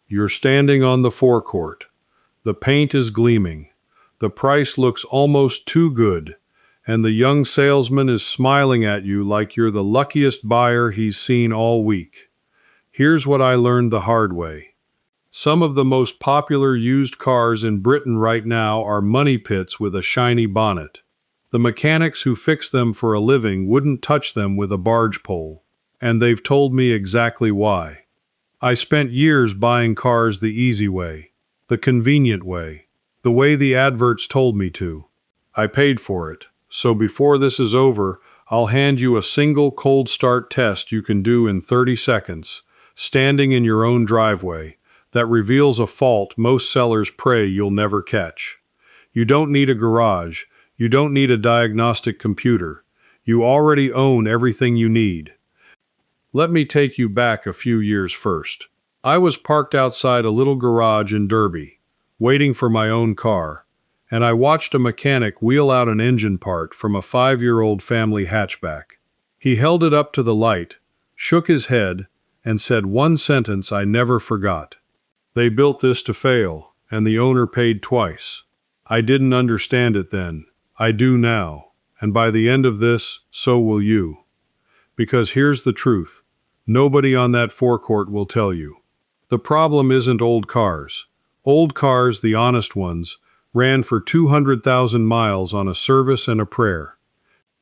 You're standing on the forecourt. The paint is gleaming. The price looks almost too good, and the young salesman is smiling at you like you're the luckiest buyer he's seen all week. Here's what I learned the hard way. Some of the most popular used cars in Britain right now are money pits with a shiny bonnet. The mechanics who fix them for a living wouldn't touch them with a barge pole, and they've told me exactly why. I spent years buying cars the easy way, the convenient way, the way the adverts told me to. I paid for it, so before this is over, I'll hand you a single cold start test you can do in 30 seconds, standing in your own driveway, that reveals a fault most sellers pray you'll never catch. You don't need a garage. You don't need a diagnostic computer. You already own everything you need. Let me take you back a few years first. I was parked outside a little garage in Derby, waiting for my own car, and I watched a mechanic wheel out an engine part from a 5-year-old family hatchback. He held it up to the light, shook his head, and said one sentence I never forgot. "They built this to fail, and the owner paid twice." I didn't understand it then. I do now, and by the end of this, so will you. Because here's the truth. Nobody on that forecourt will tell you. The problem isn't old cars. Old cars, the honest ones, ran for 200,000 miles on a service and a prayer.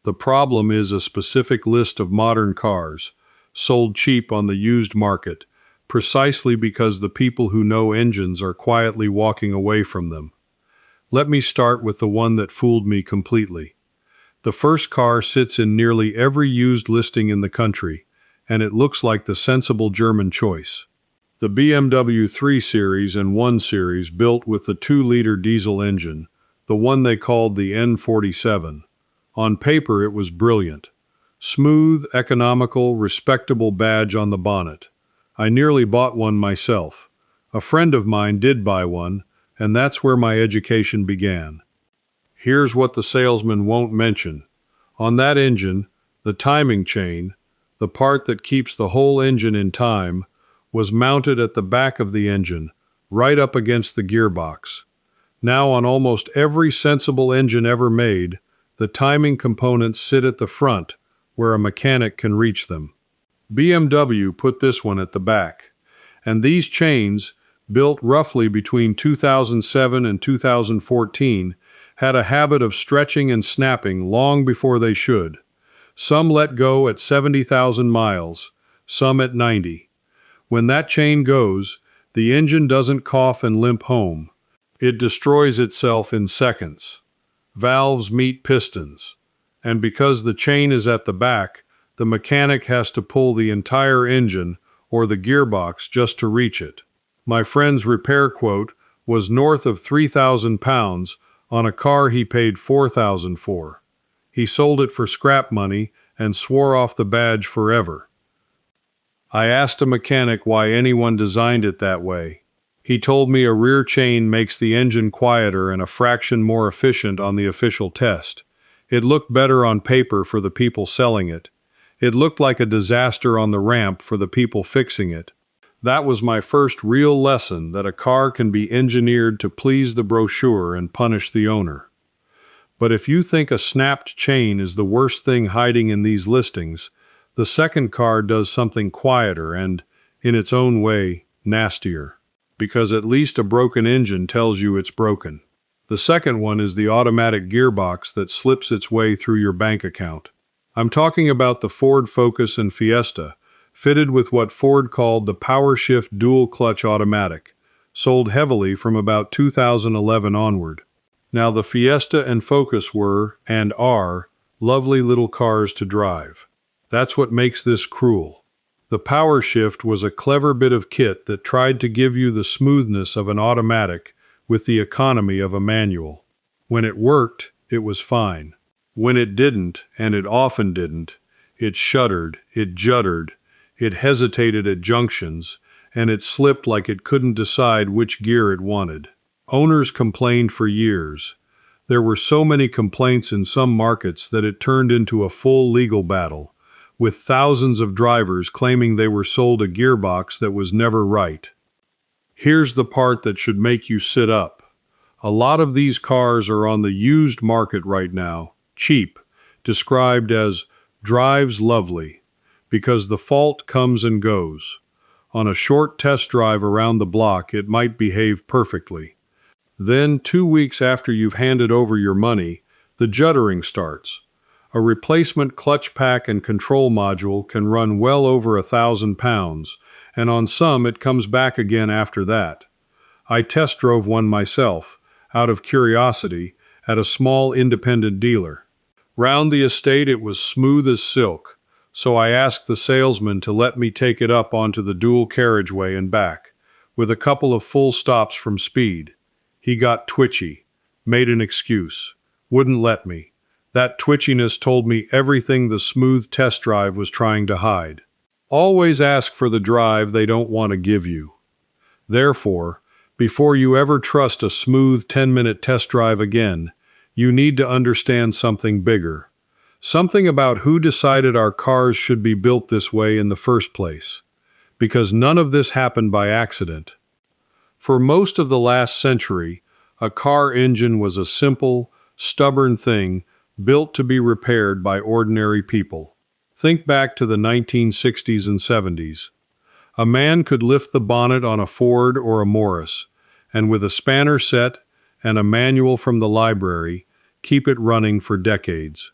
The problem is a specific list of modern cars, sold cheap on the used market, precisely because the people who know engines are quietly walking away from them. Let me start with the one that fooled me completely. The first car sits in nearly every used listing in the country, and it looks like the sensible German choice. The BMW 3 Series and 1 Series built with the 2-liter diesel engine, the one they called the N47. On paper it was brilliant. Smooth, economical, respectable badge on the bonnet. I nearly bought one myself. A friend of mine did buy one, and that's where my education began. Here's what the salesman won't mention. On that engine, the timing chain, the part that keeps the whole engine in time, was mounted at the back of the engine, right up against the gearbox. Now on almost every sensible engine ever made, the timing components sit at the front, where a mechanic can reach them. BMW put this one at the back, and these chains, built roughly between 2007 and 2014, had a habit of stretching and snapping long before they should. Some let go at 70,000 miles, some at 90. When that chain goes, the engine doesn't cough and limp home. It destroys itself in seconds. Valves meet pistons. And because the chain is at the back, the mechanic has to pull the entire engine or the gearbox just to reach it. My friend's repair quote was north of £3,000 on a car he paid $4,000 for. He sold it for scrap money and swore off the badge forever. I asked a mechanic why anyone designed it that way. He told me a rear chain makes the engine quieter and a fraction more efficient on the official test. It looked better on paper for the people selling it. It looked like a disaster on the ramp for the people fixing it. That was my first real lesson that a car can be engineered to please the brochure and punish the owner. But if you think a snapped chain is the worst thing hiding in these listings, the second car does something quieter and, in its own way, nastier. Because at least a broken engine tells you it's broken. The second one is the automatic gearbox that slips its way through your bank account. I'm talking about the Ford Focus and Fiesta, fitted with what Ford called the Power Shift Dual Clutch Automatic, sold heavily from about 2011 onward. Now the Fiesta and Focus were, and are, lovely little cars to drive. That's what makes this cruel. The Power Shift was a clever bit of kit that tried to give you the smoothness of an automatic with the economy of a manual. When it worked, it was fine. When it didn't, and it often didn't, it shuddered, it juddered, it hesitated at junctions, and it slipped like it couldn't decide which gear it wanted. Owners complained for years. There were so many complaints in some markets that it turned into a full legal battle, with thousands of drivers claiming they were sold a gearbox that was never right. Here's the part that should make you sit up. A lot of these cars are on the used market right now, cheap, described as drives lovely, because the fault comes and goes. On a short test drive around the block, it might behave perfectly. Then, 2 weeks after you've handed over your money, the juddering starts. A replacement clutch pack and control module can run well over £1,000, and on some it comes back again after that. I test drove one myself, out of curiosity, at a small independent dealer. Round the estate it was smooth as silk, so I asked the salesman to let me take it up onto the dual carriageway and back, with a couple of full stops from speed. He got twitchy, made an excuse, wouldn't let me. That twitchiness told me everything the smooth test drive was trying to hide. Always ask for the drive they don't want to give you. Therefore, before you ever trust a smooth 10-minute test drive again, you need to understand something bigger. Something about who decided our cars should be built this way in the first place. Because none of this happened by accident. For most of the last century, a car engine was a simple, stubborn thing built to be repaired by ordinary people. Think back to the 1960s and 70s. A man could lift the bonnet on a Ford or a Morris, and with a spanner set and a manual from the library, keep it running for decades.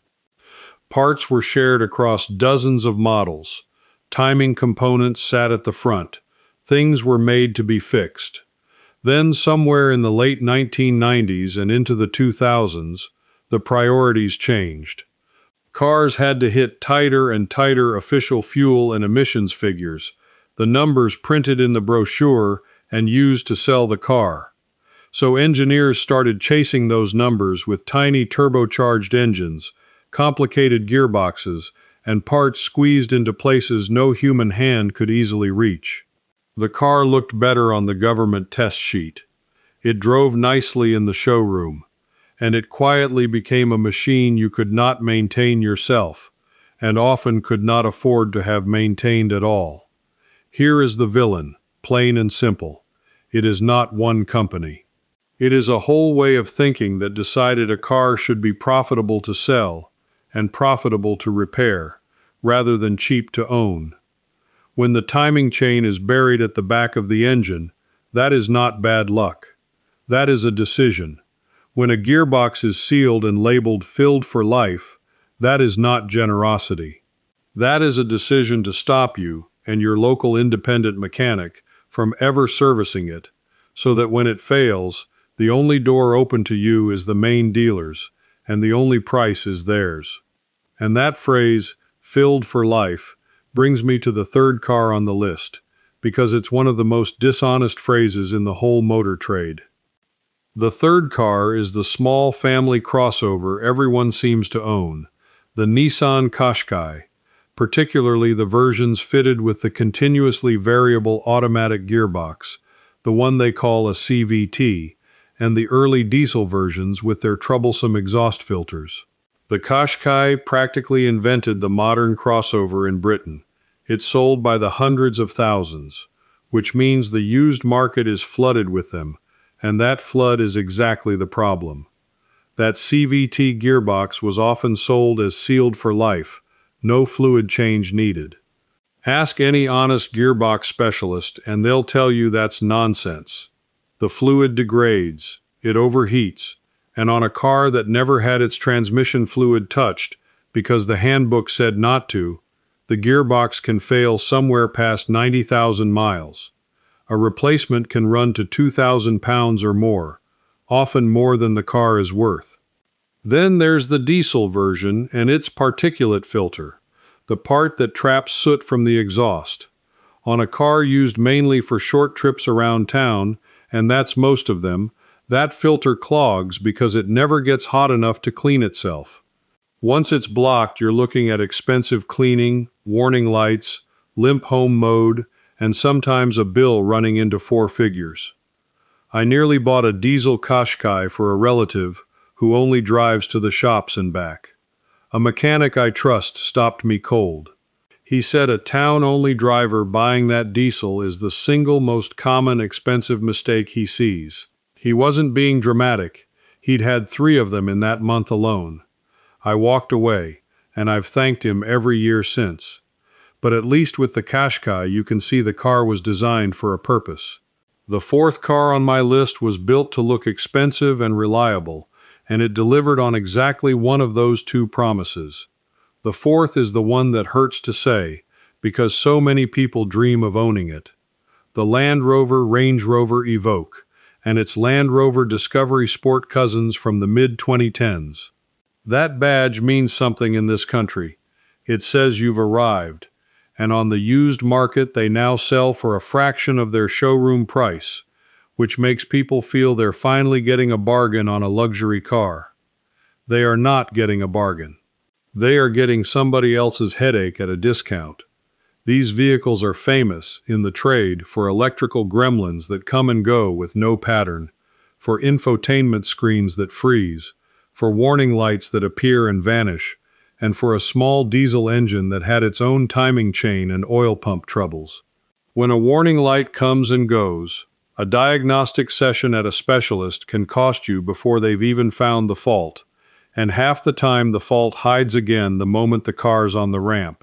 Parts were shared across dozens of models. Timing components sat at the front. Things were made to be fixed. Then, somewhere in the late 1990s and into the 2000s, the priorities changed. Cars had to hit tighter and tighter official fuel and emissions figures, the numbers printed in the brochure and used to sell the car. So engineers started chasing those numbers with tiny turbocharged engines, complicated gearboxes, and parts squeezed into places no human hand could easily reach. The car looked better on the government test sheet. It drove nicely in the showroom, and it quietly became a machine you could not maintain yourself, and often could not afford to have maintained at all. Here is the villain, plain and simple. It is not one company. It is a whole way of thinking that decided a car should be profitable to sell and profitable to repair, rather than cheap to own. When the timing chain is buried at the back of the engine, that is not bad luck. That is a decision. When a gearbox is sealed and labeled "filled for life," that is not generosity. That is a decision to stop you and your local independent mechanic from ever servicing it, so that when it fails, the only door open to you is the main dealer's, and the only price is theirs. And that phrase, "filled for life," brings me to the third car on the list, because it's one of the most dishonest phrases in the whole motor trade. The third car is the small family crossover everyone seems to own, the Nissan Qashqai, particularly the versions fitted with the continuously variable automatic gearbox, the one they call a CVT, and the early diesel versions with their troublesome exhaust filters. The Qashqai practically invented the modern crossover in Britain. It's sold by the hundreds of thousands, which means the used market is flooded with them, and that flood is exactly the problem. That CVT gearbox was often sold as sealed for life, no fluid change needed. Ask any honest gearbox specialist and they'll tell you that's nonsense. The fluid degrades, it overheats, and on a car that never had its transmission fluid touched because the handbook said not to, the gearbox can fail somewhere past 90,000 miles. A replacement can run to 2,000 pounds or more, often more than the car is worth. Then there's the diesel version and its particulate filter, the part that traps soot from the exhaust. On a car used mainly for short trips around town, and that's most of them, that filter clogs because it never gets hot enough to clean itself. Once it's blocked, you're looking at expensive cleaning, warning lights, limp home mode, and sometimes a bill running into 4 figures. I nearly bought a diesel Qashqai for a relative who only drives to the shops and back. A mechanic I trust stopped me cold. He said a town-only driver buying that diesel is the single most common expensive mistake he sees. He wasn't being dramatic. He'd had 3 of them in that month alone. I walked away, and I've thanked him every year since. But at least with the Qashqai, you can see the car was designed for a purpose. The 4th car on my list was built to look expensive and reliable, and it delivered on exactly one of those 2 promises. The 4th is the one that hurts to say, because so many people dream of owning it. The Land Rover Range Rover Evoque, and its Land Rover Discovery Sport cousins from the mid-2010s. That badge means something in this country. It says you've arrived, and on the used market they now sell for a fraction of their showroom price, which makes people feel they're finally getting a bargain on a luxury car. They are not getting a bargain. They are getting somebody else's headache at a discount. These vehicles are famous in the trade for electrical gremlins that come and go with no pattern, for infotainment screens that freeze, for warning lights that appear and vanish, and for a small diesel engine that had its own timing chain and oil pump troubles. When a warning light comes and goes, a diagnostic session at a specialist can cost you before they've even found the fault, and half the time the fault hides again the moment the car's on the ramp.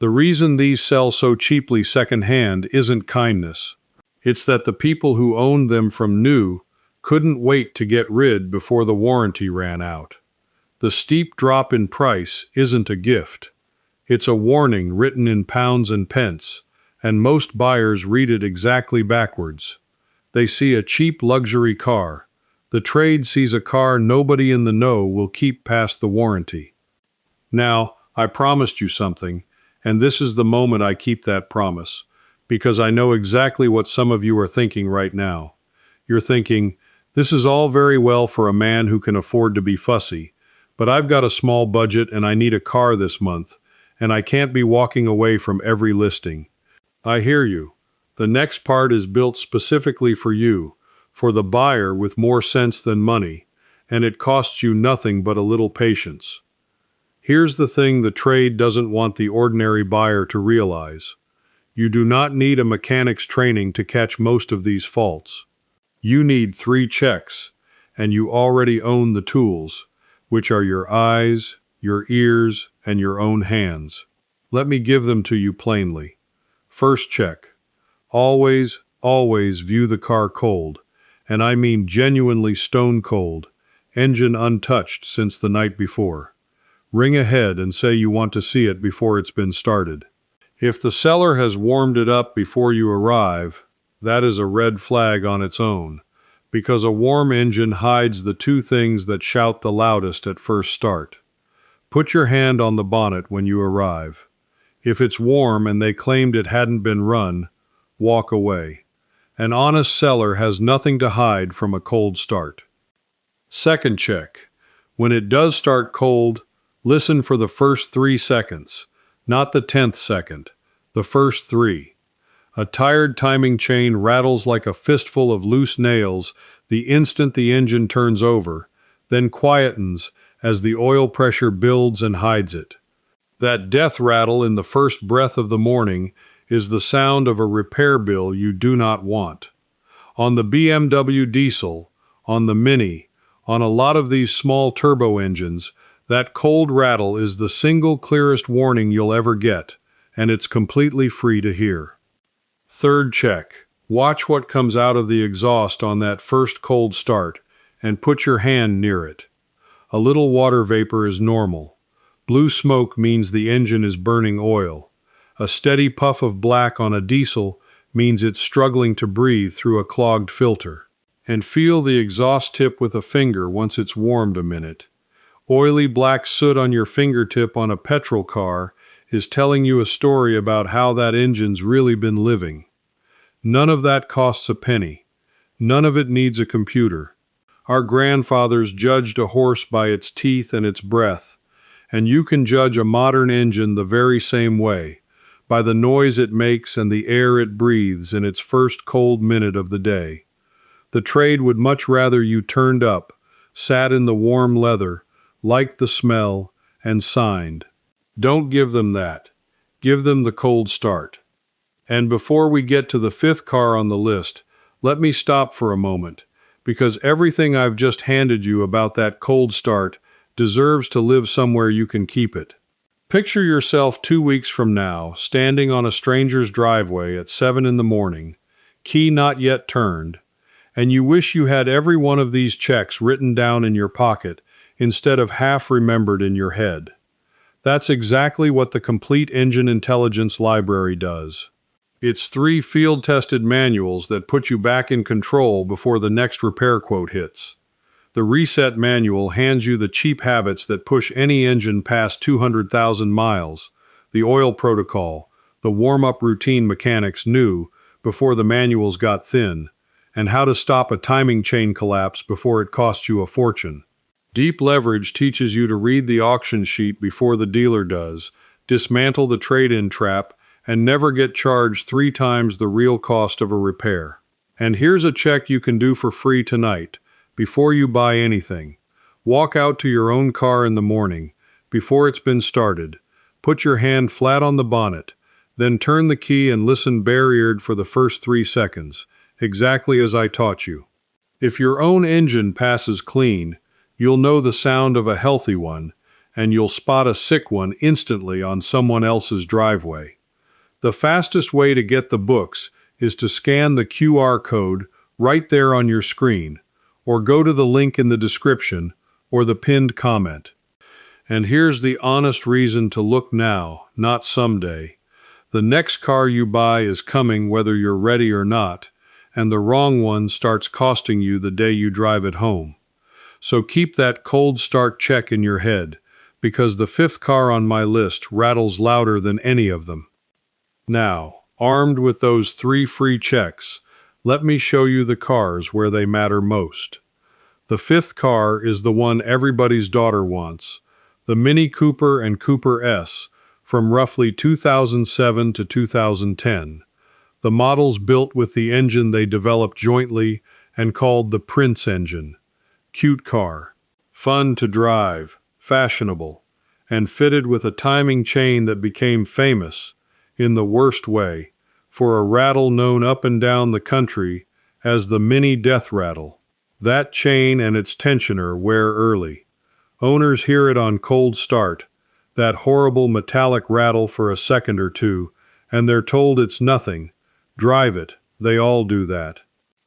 The reason these sell so cheaply secondhand isn't kindness. It's that the people who owned them from new couldn't wait to get rid before the warranty ran out. The steep drop in price isn't a gift. It's a warning written in pounds and pence, and most buyers read it exactly backwards. They see a cheap luxury car. The trade sees a car nobody in the know will keep past the warranty. Now, I promised you something, and this is the moment I keep that promise, because I know exactly what some of you are thinking right now. You're thinking, this is all very well for a man who can afford to be fussy, but I've got a small budget and I need a car this month, and I can't be walking away from every listing. I hear you. The next part is built specifically for you, for the buyer with more sense than money, and it costs you nothing but a little patience. Here's the thing the trade doesn't want the ordinary buyer to realize. You do not need a mechanic's training to catch most of these faults. You need 3 checks, and you already own the tools, which are your eyes, your ears, and your own hands. Let me give them to you plainly. First check. Always view the car cold, and I mean genuinely stone cold, engine untouched since the night before. Ring ahead and say you want to see it before it's been started. If the seller has warmed it up before you arrive, that is a red flag on its own, because a warm engine hides the 2 things that shout the loudest at first start. Put your hand on the bonnet when you arrive. If it's warm and they claimed it hadn't been run, walk away. An honest seller has nothing to hide from a cold start. Second check. When it does start cold, listen for the first 3 seconds, not the 10th second, the first 3. A tired timing chain rattles like a fistful of loose nails the instant the engine turns over, then quietens as the oil pressure builds and hides it. That death rattle in the first breath of the morning is the sound of a repair bill you do not want. On the BMW diesel, on the Mini, on a lot of these small turbo engines, that cold rattle is the single clearest warning you'll ever get, and it's completely free to hear. Third check. Watch what comes out of the exhaust on that first cold start, and put your hand near it. A little water vapor is normal. Blue smoke means the engine is burning oil. A steady puff of black on a diesel means it's struggling to breathe through a clogged filter. And feel the exhaust tip with a finger once it's warmed a minute. Oily black soot on your fingertip on a petrol car is telling you a story about how that engine's really been living. None of that costs a penny. None of it needs a computer. Our grandfathers judged a horse by its teeth and its breath, and you can judge a modern engine the very same way, by the noise it makes and the air it breathes in its first cold minute of the day. The trade would much rather you turned up, sat in the warm leather, liked the smell, and signed. Don't give them that. Give them the cold start. And before we get to the fifth car on the list, let me stop for a moment, because everything I've just handed you about that cold start deserves to live somewhere you can keep it. Picture yourself 2 weeks from now, standing on a stranger's driveway at 7 in the morning, key not yet turned, and you wish you had every one of these checks written down in your pocket instead of half remembered in your head. That's exactly what the Complete Engine Intelligence Library does. It's 3 field-tested manuals that put you back in control before the next repair quote hits. The Reset Manual hands you the cheap habits that push any engine past 200,000 miles, the oil protocol, the warm-up routine mechanics knew before the manuals got thin, and how to stop a timing chain collapse before it costs you a fortune. Deep Leverage teaches you to read the auction sheet before the dealer does, dismantle the trade-in trap, and never get charged 3 times the real cost of a repair. And here's a check you can do for free tonight, before you buy anything. Walk out to your own car in the morning, before it's been started. Put your hand flat on the bonnet, then turn the key and listen bare-eared for the first 3 seconds, exactly as I taught you. If your own engine passes clean, you'll know the sound of a healthy one, and you'll spot a sick one instantly on someone else's driveway. The fastest way to get the books is to scan the QR code right there on your screen, or go to the link in the description or the pinned comment. And here's the honest reason to look now, not someday. The next car you buy is coming whether you're ready or not, and the wrong one starts costing you the day you drive it home. So keep that cold start check in your head, because the 5th car on my list rattles louder than any of them. Now, armed with those 3 free checks, let me show you the cars where they matter most. The 5th car is the one everybody's daughter wants, the Mini Cooper and Cooper S, from roughly 2007 to 2010. The models built with the engine they developed jointly and called the Prince engine. Cute car, fun to drive, fashionable, and fitted with a timing chain that became famous, in the worst way, for a rattle known up and down the country as the Mini Death Rattle. That chain and its tensioner wear early. Owners hear it on cold start, that horrible metallic rattle for a second or two, and they're told it's nothing. Drive it, they all do that.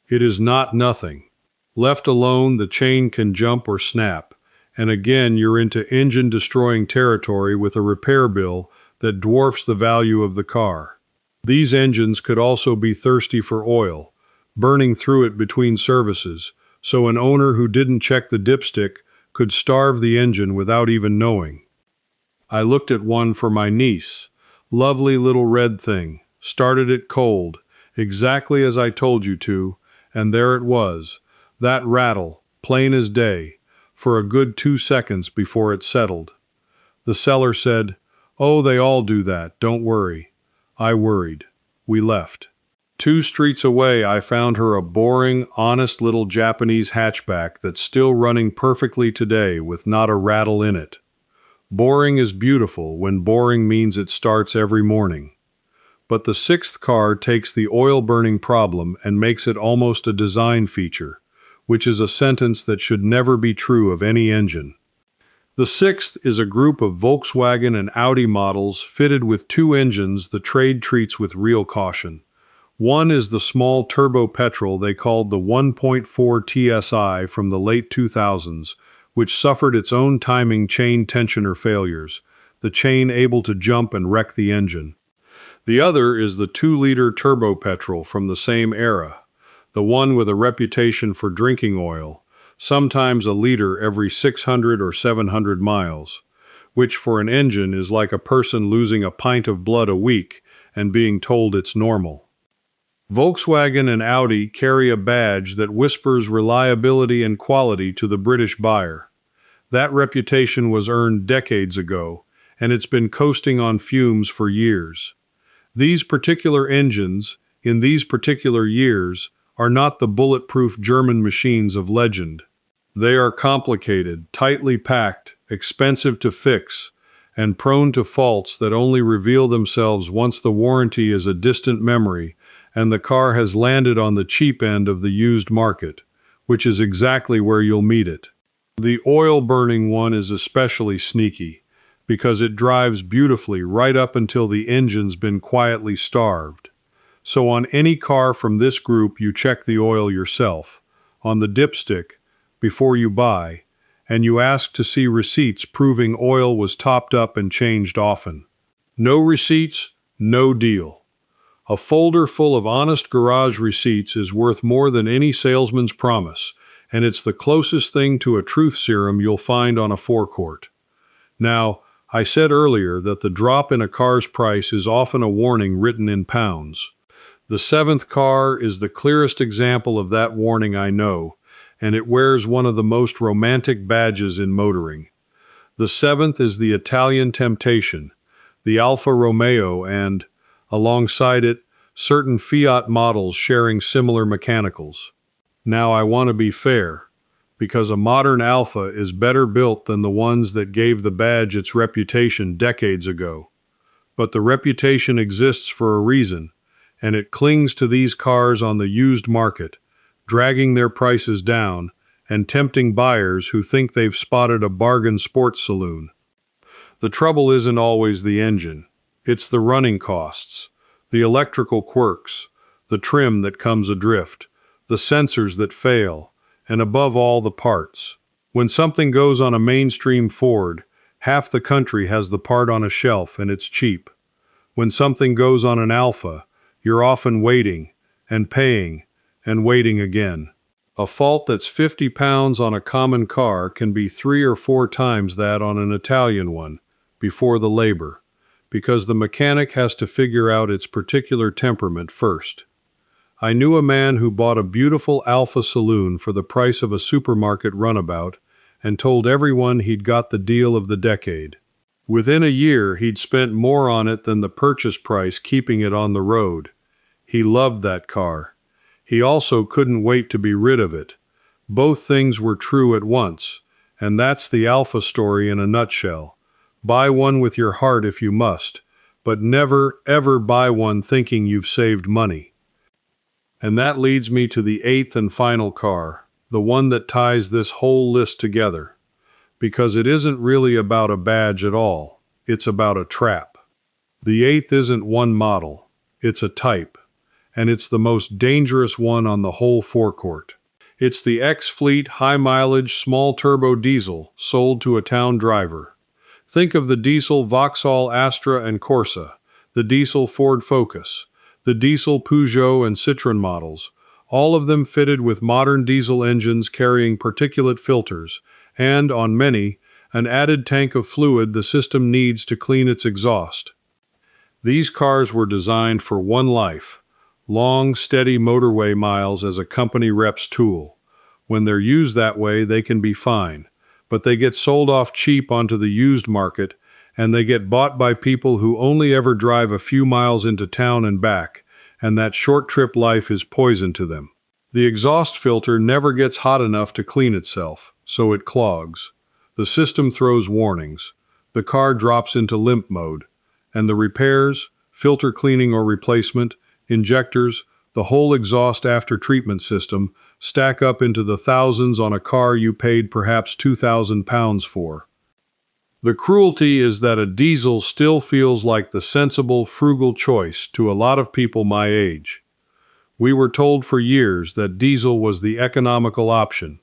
It is not nothing. Left alone, the chain can jump or snap, and again you're into engine-destroying territory with a repair bill that dwarfs the value of the car. These engines could also be thirsty for oil, burning through it between services, so an owner who didn't check the dipstick could starve the engine without even knowing. I looked at one for my niece. Lovely little red thing. Started it cold, exactly as I told you to, and there it was, that rattle, plain as day, for a good 2 seconds before it settled. The seller said, "Oh, they all do that, don't worry." I worried. We left. 2 streets away, I found her a boring, honest little Japanese hatchback that's still running perfectly today with not a rattle in it. Boring is beautiful when boring means it starts every morning. But the 6th car takes the oil-burning problem and makes it almost a design feature, which is a sentence that should never be true of any engine. The 6th is a group of Volkswagen and Audi models fitted with 2 engines the trade treats with real caution. One is the small turbo petrol they called the 1.4 TSI from the late 2000s, which suffered its own timing chain tensioner failures, the chain able to jump and wreck the engine. The other is the 2-liter turbo petrol from the same era, the one with a reputation for drinking oil, sometimes a liter every 600 or 700 miles, which for an engine is like a person losing a pint of blood a week and being told it's normal. Volkswagen and Audi carry a badge that whispers reliability and quality to the British buyer. That reputation was earned decades ago, and it's been coasting on fumes for years. These particular engines, in these particular years, are not the bulletproof German machines of legend. They are complicated, tightly packed, expensive to fix, and prone to faults that only reveal themselves once the warranty is a distant memory and the car has landed on the cheap end of the used market, which is exactly where you'll meet it. The oil-burning one is especially sneaky, because it drives beautifully right up until the engine's been quietly starved. So on any car from this group, you check the oil yourself, on the dipstick, before you buy, and you ask to see receipts proving oil was topped up and changed often. No receipts, no deal. A folder full of honest garage receipts is worth more than any salesman's promise, and it's the closest thing to a truth serum you'll find on a forecourt. Now, I said earlier that the drop in a car's price is often a warning written in pounds. The seventh car is the clearest example of that warning I know, and it wears one of the most romantic badges in motoring. The seventh is the Italian Temptation, the Alfa Romeo, and, alongside it, certain Fiat models sharing similar mechanicals. Now I want to be fair, because a modern Alfa is better built than the ones that gave the badge its reputation decades ago. But the reputation exists for a reason, and it clings to these cars on the used market, dragging their prices down and tempting buyers who think they've spotted a bargain sports saloon. The trouble isn't always the engine. It's the running costs, the electrical quirks, the trim that comes adrift, the sensors that fail, and above all, the parts. When something goes on a mainstream Ford, half the country has the part on a shelf and it's cheap. When something goes on an Alfa, you're often waiting and paying and waiting again. A fault that's 50 pounds on a common car can be 3 or 4 times that on an Italian one, before the labor, because the mechanic has to figure out its particular temperament first. I knew a man who bought a beautiful Alfa saloon for the price of a supermarket runabout and told everyone he'd got the deal of the decade. Within a year, he'd spent more on it than the purchase price keeping it on the road. He loved that car. He also couldn't wait to be rid of it. Both things were true at once, and that's the Alfa story in a nutshell. Buy one with your heart if you must, but never, ever buy one thinking you've saved money. And that leads me to the eighth and final car, the one that ties this whole list together. Because it isn't really about a badge at all, it's about a trap. The eighth isn't one model, it's a type, and it's the most dangerous one on the whole forecourt. It's the X-Fleet high-mileage small-turbo diesel sold to a town driver. Think of the diesel Vauxhall Astra and Corsa, the diesel Ford Focus, the diesel Peugeot and Citroën models, all of them fitted with modern diesel engines carrying particulate filters, and, on many, an added tank of fluid the system needs to clean its exhaust. These cars were designed for one life, long, steady motorway miles as a company rep's tool. When they're used that way, they can be fine, but they get sold off cheap onto the used market, and they get bought by people who only ever drive a few miles into town and back, and that short trip life is poison to them. The exhaust filter never gets hot enough to clean itself, so it clogs. The system throws warnings. The car drops into limp mode, and the repairs, filter cleaning or replacement, injectors, the whole exhaust after-treatment system stack up into the thousands on a car you paid perhaps £2,000 for. The cruelty is that a diesel still feels like the sensible, frugal choice to a lot of people my age. We were told for years that diesel was the economical option.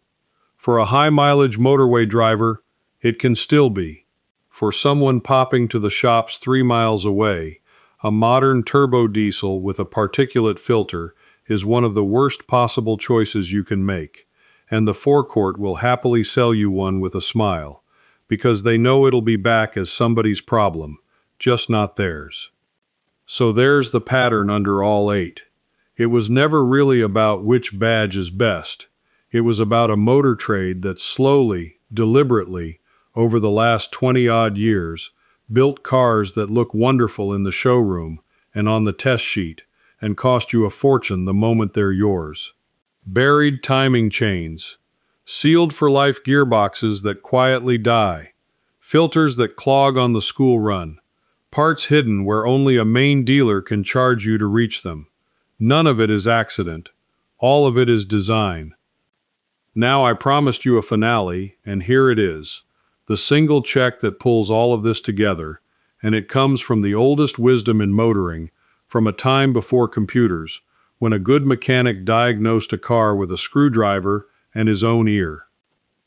For a high-mileage motorway driver, it can still be. For someone popping to the shops 3 miles away, a modern turbo diesel with a particulate filter is one of the worst possible choices you can make, and the forecourt will happily sell you one with a smile, because they know it'll be back as somebody's problem, just not theirs. So there's the pattern under all 8. It was never really about which badge is best. It was about a motor trade that slowly, deliberately, over the last 20-odd years, built cars that look wonderful in the showroom and on the test sheet and cost you a fortune the moment they're yours. Buried timing chains, sealed-for-life gearboxes that quietly die, filters that clog on the school run, parts hidden where only a main dealer can charge you to reach them. None of it is accident. All of it is design. Now I promised you a finale, and here it is. The single check that pulls all of this together, and it comes from the oldest wisdom in motoring, from a time before computers, when a good mechanic diagnosed a car with a screwdriver and his own ear.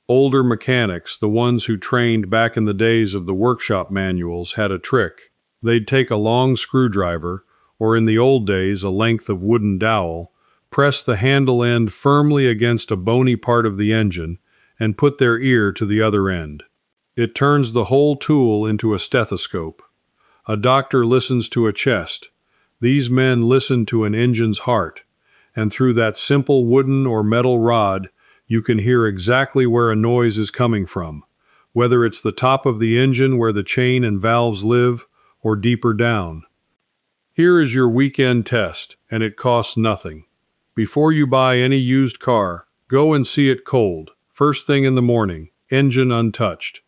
Older mechanics, the ones who trained back in the days of the workshop manuals, had a trick. They'd take a long screwdriver, or in the old days a length of wooden dowel, press the handle end firmly against a bony part of the engine, and put their ear to the other end. It turns the whole tool into a stethoscope. A doctor listens to a chest. These men listen to an engine's heart, and through that simple wooden or metal rod, you can hear exactly where a noise is coming from, whether it's the top of the engine where the chain and valves live, or deeper down. Here is your weekend test, and it costs nothing. Before you buy any used car, go and see it cold, first thing in the morning, engine untouched.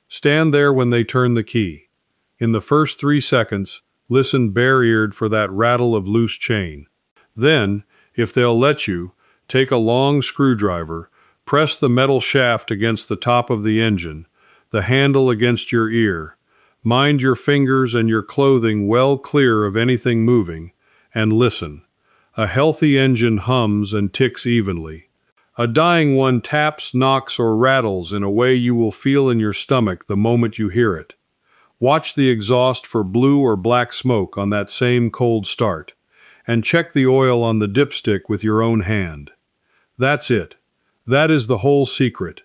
Stand there when they turn the key. In the first 3 seconds, listen bare-eared for that rattle of loose chain. Then, if they'll let you, take a long screwdriver, press the metal shaft against the top of the engine, the handle against your ear. Mind your fingers and your clothing well clear of anything moving, and listen. A healthy engine hums and ticks evenly. A dying one taps, knocks, or rattles in a way you will feel in your stomach the moment you hear it. Watch the exhaust for blue or black smoke on that same cold start, and check the oil on the dipstick with your own hand. That's it. That is the whole secret.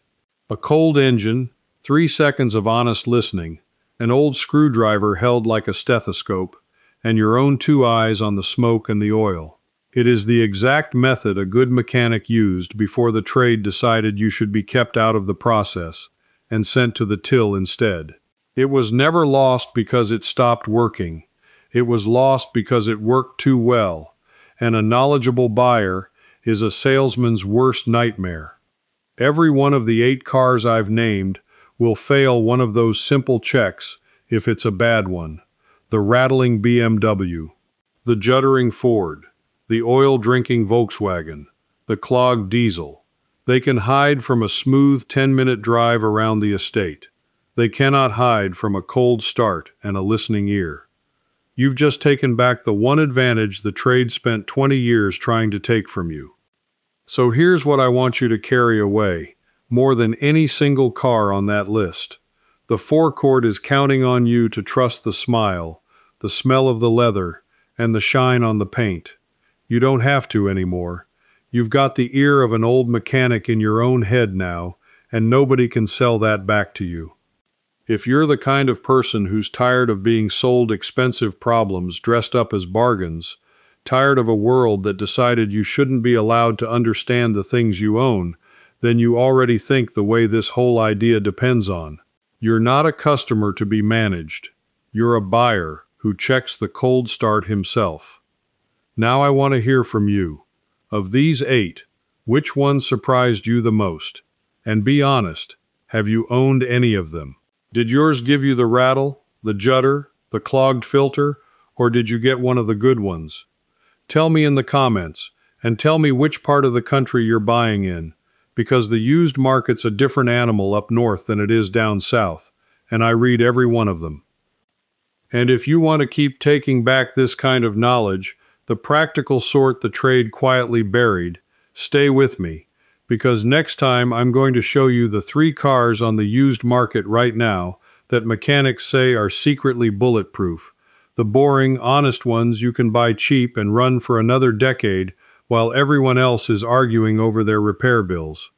A cold engine, 3 seconds of honest listening, an old screwdriver held like a stethoscope, and your own 2 eyes on the smoke and the oil. It is the exact method a good mechanic used before the trade decided you should be kept out of the process and sent to the till instead. It was never lost because it stopped working. It was lost because it worked too well, and a knowledgeable buyer is a salesman's worst nightmare. Every one of the 8 cars I've named will fail one of those simple checks if it's a bad one. The rattling BMW, the juddering Ford, the oil-drinking Volkswagen, the clogged diesel. They can hide from a smooth 10-minute drive around the estate. They cannot hide from a cold start and a listening ear. You've just taken back the one advantage the trade spent 20 years trying to take from you. So here's what I want you to carry away, more than any single car on that list. The forecourt is counting on you to trust the smile, the smell of the leather, and the shine on the paint. You don't have to anymore. You've got the ear of an old mechanic in your own head now, and nobody can sell that back to you. If you're the kind of person who's tired of being sold expensive problems dressed up as bargains, tired of a world that decided you shouldn't be allowed to understand the things you own, then you already think the way this whole idea depends on. You're not a customer to be managed. You're a buyer who checks the cold start himself. Now I want to hear from you. Of these 8, which one surprised you the most? And be honest, have you owned any of them? Did yours give you the rattle, the judder, the clogged filter, or did you get one of the good ones? Tell me in the comments, and tell me which part of the country you're buying in, because the used market's a different animal up north than it is down south, and I read every one of them. And if you want to keep taking back this kind of knowledge, the practical sort the trade quietly buried, stay with me, because next time I'm going to show you the 3 cars on the used market right now that mechanics say are secretly bulletproof. The boring, honest ones you can buy cheap and run for another decade while everyone else is arguing over their repair bills.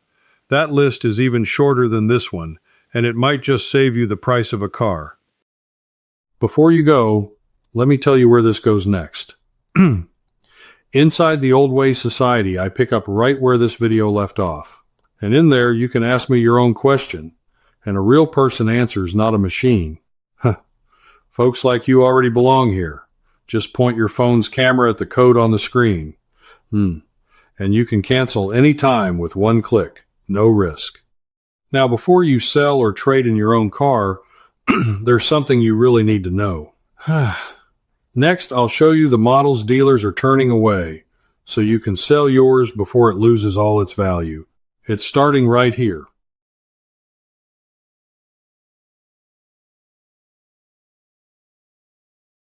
That list is even shorter than this one, and it might just save you the price of a car. Before you go, let me tell you where this goes next. Inside the Old Way Society, I pick up right where this video left off. And in there, you can ask me your own question. And a real person answers, not a machine. Folks like you already belong here. Just point your phone's camera at the code on the screen. And you can cancel any time with 1 click. No risk. Now, before you sell or trade in your own car, there's something you really need to know. Next, I'll show you the models dealers are turning away, so you can sell yours before it loses all its value. It's starting right here.